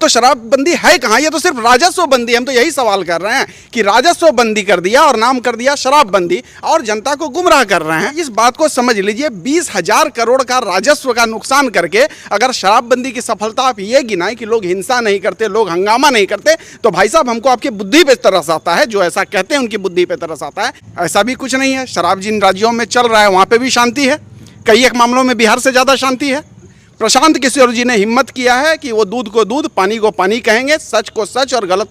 तो शराबबंदी है कहाँ? ये तो सिर्फ राजस्व बंदी। हम तो यही सवाल कर रहे हैं कि राजस्व बंदी कर दिया और नाम कर दिया शराबबंदी और जनता को गुमराह कर रहे हैं। इस बात को समझ लीजिए, 20,000 करोड़ का राजस्व का नुकसान करके अगर शराबबंदी की सफलता आप ये गिनाएं कि लोग हिंसा नहीं करते, लोग हंगामा नहीं करते, तो भाई साहब हमको आपकी बुद्धि पे तरस आता है। जो ऐसा कहते हैं उनकी बुद्धि पे तरस आता है। ऐसा भी कुछ नहीं है। शराब जिन राज्यों में चल रहा है वहाँ पे भी शांति है। कई एक मामलों में बिहार से ज़्यादा शांति है। प्रशांत किशोर जी ने हिम्मत किया है कि वो दूध को दूध, पानी को पानी कहेंगे, सच को सच और गलत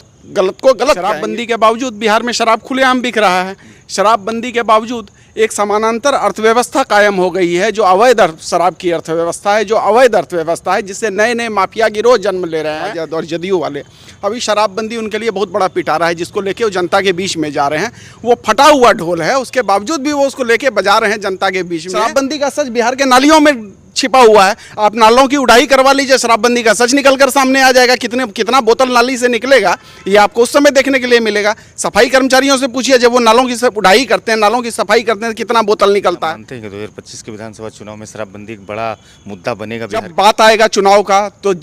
को गलत। शराबबंदी के बावजूद बिहार में शराब खुलेआम बिक रहा है। शराबबंदी के बावजूद एक समानांतर अर्थव्यवस्था कायम हो गई है, जो अवैध शराब की अर्थव्यवस्था है, जो अवैध अर्थव्यवस्था है, जिससे नए नए माफिया गिरोह जन्म ले रहे हैं। और जदयू वाले अभी शराबबंदी उनके लिए बहुत बड़ा पिटारा है, जिसको लेके वो जनता के बीच में जा रहे हैं। वो फटा हुआ ढोल है, उसके बावजूद भी वो उसको लेके बजा रहे हैं जनता के बीच में। शराबबंदी का सच बिहार के नालियों में छिपा हुआ है। आप नालों की उड़ाई करवा लीजिए, शराबबंदी का सच निकल कर सामने आ जाएगा। कितना बोतल नाली से निकलेगा ये आपको उस समय देखने के लिए मिलेगा। सफाई कर्मचारियों से पूछिए, जब वो नालों की उड़ाई करते हैं, नालों की सफाई करते हैं, कितना बोतल निकलता है। मानते हैं कि 2025 के विधानसभा चुनाव में शराबबंदी एक बड़ा मुद्दा बनेगा। जब बात आएगा चुनाव का तो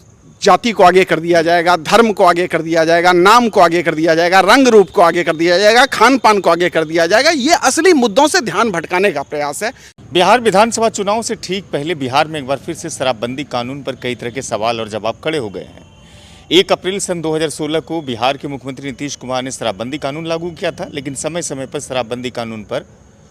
जाति को आगे कर दिया जाएगा, धर्म को आगे कर दिया जाएगा, नाम को आगे कर दिया जाएगा, रंग रूप को आगे कर दिया जाएगा, खान पान को आगे कर दिया जाएगा। ये असली मुद्दों से ध्यान भटकाने का प्रयास है। बिहार विधानसभा चुनाव से ठीक पहले बिहार में एक बार फिर से शराबबंदी कानून पर कई तरह के सवाल और जवाब खड़े हो गए हैं। 1 अप्रैल सन 2016 को बिहार के मुख्यमंत्री नीतीश कुमार ने शराबबंदी कानून लागू किया था, लेकिन समय समय पर शराबबंदी कानून पर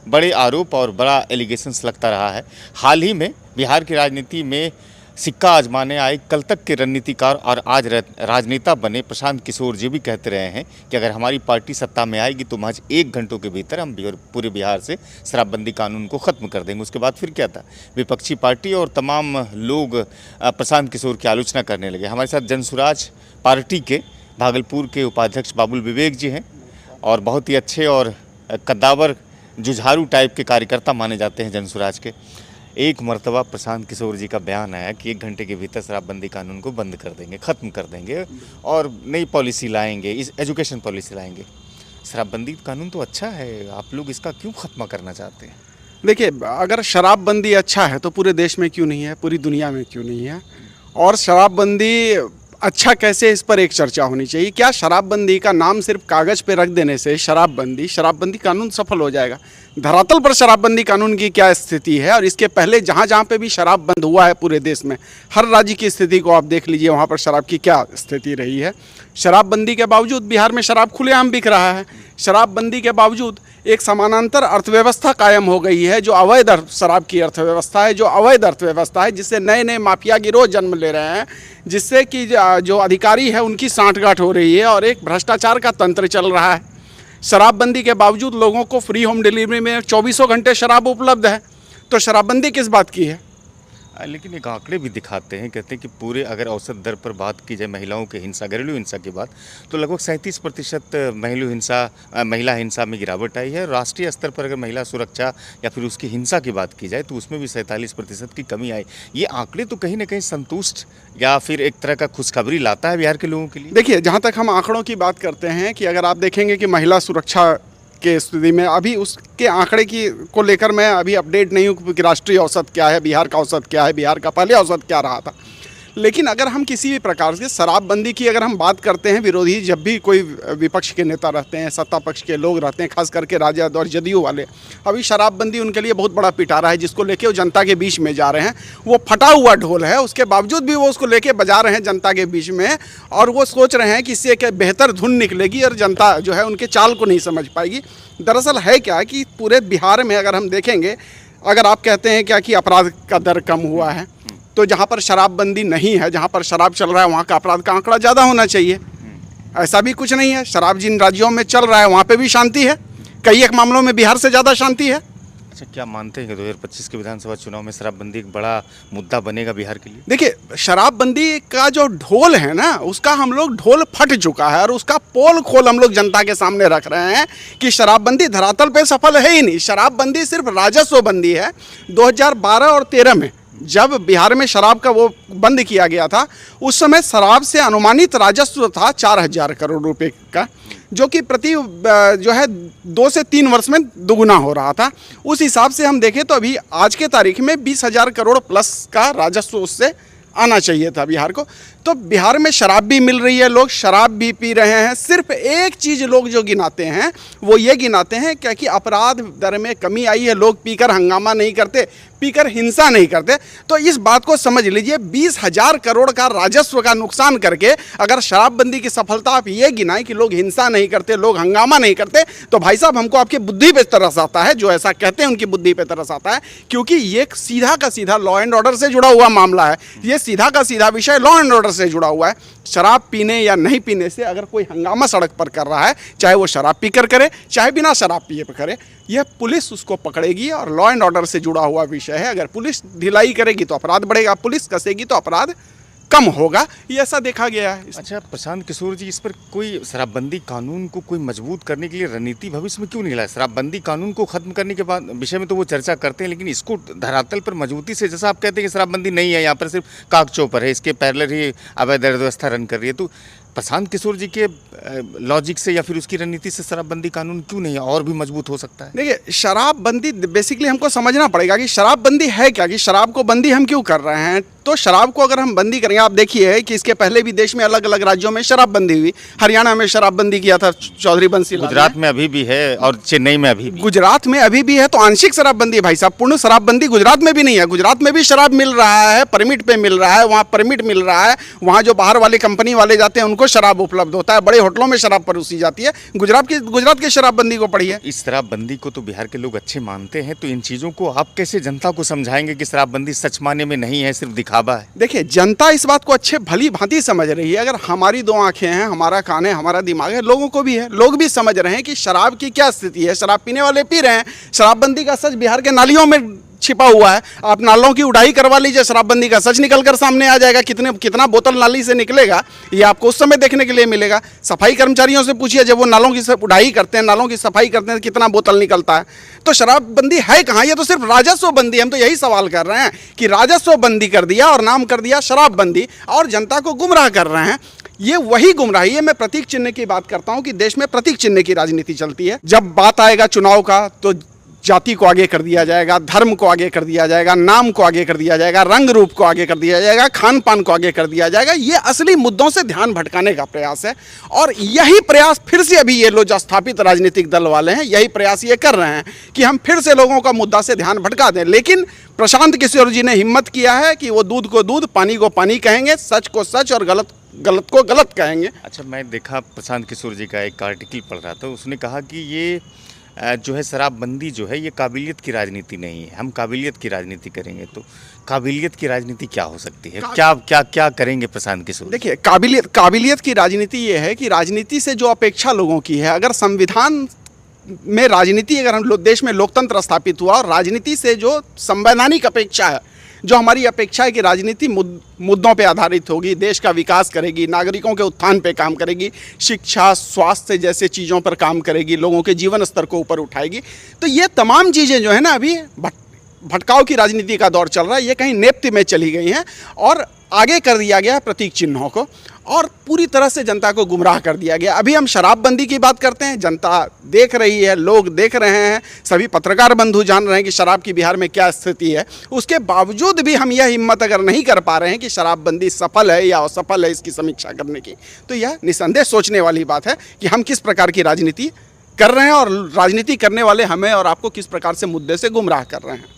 बड़े आरोप और बड़ा एलिगेशंस लगता रहा है। हाल ही में बिहार की राजनीति में सिक्का आजमाने आए कल तक के रणनीतिकार और आज राजनेता बने प्रशांत किशोर जी भी कहते रहे हैं कि अगर हमारी पार्टी सत्ता में आएगी तो महज 1 घंटों के भीतर हम पूरे बिहार से शराबबंदी कानून को ख़त्म कर देंगे। उसके बाद फिर क्या था, विपक्षी पार्टी और तमाम लोग प्रशांत किशोर की आलोचना करने लगे। हमारे साथ जनसुराज पार्टी के भागलपुर के उपाध्यक्ष बाबुल विवेक जी हैं और बहुत ही अच्छे और कद्दावर जुझारू टाइप के कार्यकर्ता माने जाते हैं जनसुराज के। एक मर्तबा प्रशांत किशोर जी का बयान आया कि 1 घंटे के भीतर शराबबंदी कानून को बंद कर देंगे, ख़त्म कर देंगे और नई पॉलिसी लाएंगे, इस एजुकेशन पॉलिसी लाएंगे। शराबबंदी कानून तो अच्छा है, आप लोग इसका क्यों ख़त्म करना चाहते हैं? देखिए, अगर शराबबंदी अच्छा है तो पूरे देश में क्यों नहीं है, पूरी दुनिया में क्यों नहीं है? और शराबबंदी अच्छा कैसे, इस पर एक चर्चा होनी चाहिए। क्या शराबबंदी का नाम सिर्फ कागज़ पे रख देने से शराबबंदी कानून सफल हो जाएगा? धरातल पर शराबबंदी कानून की क्या स्थिति है और इसके पहले जहाँ जहाँ पे भी शराब बंद हुआ है पूरे देश में, हर राज्य की स्थिति को आप देख लीजिए, वहाँ पर शराब की क्या स्थिति रही है। शराबबंदी के बावजूद बिहार में शराब खुलेआम बिक रहा है। शराबबंदी के बावजूद एक समानांतर अर्थव्यवस्था कायम हो गई है, जो अवैध शराब की अर्थव्यवस्था है, जो अवैध अर्थव्यवस्था है, जिससे नए नए माफिया गिरोह जन्म ले रहे हैं, जिससे कि जो अधिकारी है उनकी सांठगांठ हो रही है और एक भ्रष्टाचार का तंत्र चल रहा है। शराबबंदी के बावजूद लोगों को फ्री होम डिलीवरी में 24 घंटे शराब उपलब्ध है, तो शराबबंदी किस बात की है? लेकिन एक आंकड़े भी दिखाते हैं, कहते हैं कि पूरे अगर औसत दर पर बात की जाए महिलाओं के हिंसा, घरेलू हिंसा की बात, तो लगभग 37% महिला हिंसा में गिरावट आई है। राष्ट्रीय स्तर पर अगर महिला सुरक्षा या फिर उसकी हिंसा की बात की जाए तो उसमें भी 47% की कमी आई। ये आंकड़े तो कहीं ना कहीं संतुष्ट या फिर एक तरह का खुशखबरी लाता है बिहार के लोगों के लिए। देखिए, जहाँ तक हम आंकड़ों की बात करते हैं कि अगर आप देखेंगे कि महिला सुरक्षा के स्थिति में अभी उसके आंकड़े को लेकर मैं अभी अपडेट नहीं हूँ कि राष्ट्रीय औसत क्या है, बिहार का औसत क्या है, बिहार का पहले औसत क्या रहा था। लेकिन अगर हम किसी भी प्रकार से शराबबंदी की अगर हम बात करते हैं, विरोधी जब भी कोई विपक्ष के नेता रहते हैं, सत्ता पक्ष के लोग रहते हैं, खास करके राजद और जदयू वाले, अभी शराबबंदी उनके लिए बहुत बड़ा पिटारा है, जिसको लेके वो जनता के बीच में जा रहे हैं। वो फटा हुआ ढोल है, उसके बावजूद भी वो उसको लेके बजा रहे हैं जनता के बीच में, और वो सोच रहे हैं कि इससे एक बेहतर धुन निकलेगी और जनता जो है उनके चाल को नहीं समझ पाएगी। दरअसल है क्या कि पूरे बिहार में अगर हम देखेंगे, अगर आप कहते हैं क्या कि अपराध का दर कम हुआ है, तो जहाँ पर शराबबंदी नहीं है, जहाँ पर शराब चल रहा है, वहाँ का अपराध का आंकड़ा ज़्यादा होना चाहिए। ऐसा भी कुछ नहीं है। शराब जिन राज्यों में चल रहा है वहाँ पे भी शांति है। कई एक मामलों में बिहार से ज़्यादा शांति है। अच्छा, क्या मानते हैं कि 2025 के विधानसभा चुनाव में शराबबंदी एक बड़ा मुद्दा बनेगा बिहार के लिए? देखिए, शराबबंदी का जो ढोल है ना, उसका हम लोग ढोल फट चुका है और उसका पोल खोल हम लोग जनता के सामने रख रहे हैं कि शराबबंदी धरातल पे सफल है ही नहीं। शराबबंदी सिर्फ राजस्व बंदी है। 2012 और 13 में जब बिहार में शराब का वो बंद किया गया था, उस समय शराब से अनुमानित राजस्व था 4,000 करोड़ रुपए का, जो कि प्रति जो है 2 से 3 वर्ष में दुगुना हो रहा था। उस हिसाब से हम देखें तो अभी आज के तारीख में 20,000 करोड़ प्लस का राजस्व उससे आना चाहिए था बिहार को। तो बिहार में शराब भी मिल रही है, लोग शराब भी पी रहे हैं। सिर्फ एक चीज़ लोग जो गिनाते हैं वो ये गिनाते हैं क्या कि अपराध दर में कमी आई है, लोग पीकर हंगामा नहीं करते, पीकर हिंसा नहीं करते। तो इस बात को समझ लीजिए, 20,000 करोड़ का राजस्व का नुकसान करके अगर शराबबंदी की सफलता आप ये गिनाएं कि लोग हिंसा नहीं करते, लोग हंगामा नहीं करते, तो भाई साहब हमको आपकी बुद्धि पे तरस आता है। जो ऐसा कहते हैं उनकी बुद्धि पे तरस आता है, क्योंकि ये सीधा का सीधा लॉ एंड ऑर्डर से जुड़ा हुआ मामला है। ये सीधा का सीधा विषय लॉ एंड ऑर्डर से जुड़ा हुआ है। शराब पीने या नहीं पीने से अगर कोई हंगामा सड़क पर कर रहा है, चाहे वो शराब पीकर करे चाहे बिना शराब पिए करे, यह पुलिस उसको पकड़ेगी और लॉ एंड ऑर्डर से जुड़ा हुआ विषय है। अगर पुलिस ढिलाई करेगी तो अपराध बढ़ेगा, पुलिस कसेगी तो अपराध कम होगा, ये ऐसा देखा गया है। अच्छा प्रशांत किशोर जी, इस पर कोई शराबबंदी कानून को कोई मजबूत करने के लिए रणनीति भविष्य में क्यों नहीं लाया? शराबबंदी कानून को खत्म करने के बाद विषय में तो वो चर्चा करते हैं, लेकिन इसको धरातल पर मजबूती से, जैसा आप कहते हैं कि शराबबंदी नहीं है, यहाँ पर सिर्फ कागजों पर है, इसके पैरेलल ही अवैध व्यवस्था रन कर रही है, तो प्रशांत किशोर जी के लॉजिक से या फिर उसकी रणनीति से शराबबंदी कानून क्यों नहीं और भी मजबूत हो सकता है? देखिए, शराबबंदी बेसिकली हमको समझना पड़ेगा कि शराबबंदी है क्या, कि शराब को बंदी हम क्यों कर रहे हैं। तो शराब को अगर हम बंदी करेंगे, आप देखिए कि इसके पहले भी देश में अलग अलग राज्यों में शराबबंदी हुई। हरियाणा में शराबबंदी किया था चौधरी बंसी लाल ने। गुजरात में अभी भी है और चेन्नई में अभी भी। गुजरात में अभी भी है, तो आंशिक शराबबंदी है भाई साहब, पूर्ण शराबबंदी गुजरात में भी नहीं है। गुजरात में भी शराब मिल रहा है, परमिट पे मिल रहा है, वहाँ परमिट मिल रहा है, वहाँ जो बाहर वाले कंपनी वाले जाते हैं उनको शराब उपलब्ध होता है, बड़े होटलों में शराब परोसी जाती है। गुजरात की शराबबंदी को पढ़िए। इस शराबबंदी को तो बिहार के लोग अच्छे मानते हैं, तो इन चीज़ों को आप कैसे जनता को समझाएंगे कि शराबबंदी सच माने में नहीं है, सिर्फ दिखावा है? देखिए, जनता इस बात को अच्छे भली भांति समझ रही है। अगर हमारी दो आंखें हैं, हमारा कान है, हमारा दिमाग है, लोगों को भी है, लोग भी समझ रहे हैं कि शराब की क्या स्थिति है। शराब पीने वाले पी रहे हैं। शराबबंदी का सच बिहार के नालियों में छिपा हुआ है। आप नालों की उड़ाई करवा लीजिए, शराबबंदी का सच निकलकर सामने आ जाएगा। कितना बोतल नाली से निकलेगा ये आपको उस समय देखने के लिए मिलेगा। सफाई कर्मचारियों से पूछिए, जब वो नालों की उड़ाई करते हैं, नालों की सफाई करते हैं, कितना बोतल निकलता है। तो शराबबंदी है कहाँ? ये तो सिर्फ राजस्व बंदी। हम तो यही सवाल कर रहे हैं कि राजस्व बंदी कर दिया और नाम कर दिया शराबबंदी और जनता को गुमराह कर रहे हैं। ये वही गुमराही है। मैं प्रतीक चिन्ह की बात करता हूँ कि देश में प्रतीक चिन्ह की राजनीति चलती है। जब बात आएगा चुनाव का तो जाति को आगे कर दिया जाएगा, धर्म को आगे कर दिया जाएगा, नाम को आगे कर दिया जाएगा, रंग रूप को आगे कर दिया जाएगा, खान पान को आगे कर दिया जाएगा। ये असली मुद्दों से ध्यान भटकाने का प्रयास है और यही प्रयास फिर से अभी ये लोग जो स्थापित राजनीतिक दल वाले हैं, यही प्रयास ये कर रहे हैं कि हम फिर से लोगों का मुद्दा से ध्यान भटका दें। लेकिन प्रशांत किशोर जी ने हिम्मत किया है कि वो दूध को दूध, पानी को पानी कहेंगे, सच को सच और गलत को गलत कहेंगे। अच्छा, मैं देखा प्रशांत किशोर जी का एक आर्टिकल पढ़ रहा था, उसने कहा कि ये जो है शराबबंदी जो है ये काबिलियत की राजनीति नहीं है, हम काबिलियत की राजनीति करेंगे। तो काबिलियत की राजनीति क्या हो सकती है? क्या करेंगे प्रशांत किशोर? देखिए, काबिलियत की राजनीति ये है कि राजनीति से जो अपेक्षा लोगों की है, अगर संविधान में राजनीति, अगर हम देश में लोकतंत्र स्थापित हुआ और राजनीति से जो संवैधानिक अपेक्षा है, जो हमारी अपेक्षा है कि राजनीति मुद्दों पे आधारित होगी, देश का विकास करेगी, नागरिकों के उत्थान पे काम करेगी, शिक्षा, स्वास्थ्य जैसे चीज़ों पर काम करेगी, लोगों के जीवन स्तर को ऊपर उठाएगी, तो ये तमाम चीज़ें जो है ना, अभी भटकाव की राजनीति का दौर चल रहा है, ये कहीं नेपथ्य में चली गई हैं और आगे कर दिया गया प्रतीक चिन्हों को और पूरी तरह से जनता को गुमराह कर दिया गया। अभी हम शराबबंदी की बात करते हैं, जनता देख रही है, लोग देख रहे हैं, सभी पत्रकार बंधु जान रहे हैं कि शराब की बिहार में क्या स्थिति है। उसके बावजूद भी हम यह हिम्मत अगर नहीं कर पा रहे हैं कि शराबबंदी सफल है या असफल है इसकी समीक्षा करने की, तो यह निसंदेह सोचने वाली बात है कि हम किस प्रकार की राजनीति कर रहे हैं और राजनीति करने वाले हमें और आपको किस प्रकार से मुद्दे से गुमराह कर रहे हैं।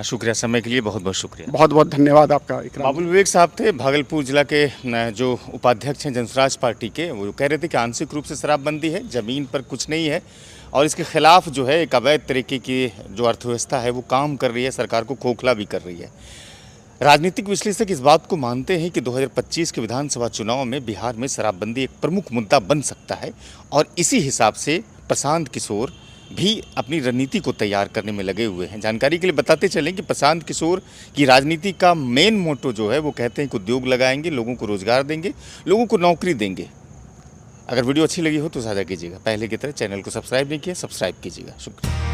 शुक्रिया, समय के लिए बहुत बहुत शुक्रिया। बहुत बहुत धन्यवाद आपका। बाबुल विवेक साहब थे, भागलपुर जिला के जो उपाध्यक्ष हैं जनसुराज पार्टी के। वो कह रहे थे कि आंशिक रूप से शराबबंदी है, ज़मीन पर कुछ नहीं है और इसके खिलाफ जो है एक अवैध तरीके की जो अर्थव्यवस्था है वो काम कर रही है, सरकार को खोखला भी कर रही है। राजनीतिक विश्लेषक इस बात को मानते हैं कि 2025 के विधानसभा चुनाव में बिहार में शराबबंदी एक प्रमुख मुद्दा बन सकता है और इसी हिसाब से प्रशांत किशोर भी अपनी रणनीति को तैयार करने में लगे हुए हैं। जानकारी के लिए बताते चलें कि प्रशांत किशोर की राजनीति का मेन मोटो जो है वो कहते हैं कि उद्योग लगाएंगे, लोगों को रोजगार देंगे, लोगों को नौकरी देंगे। अगर वीडियो अच्छी लगी हो तो साझा कीजिएगा। पहले की तरह चैनल को सब्सक्राइब नहीं किया, सब्सक्राइब कीजिएगा। शुक्रिया।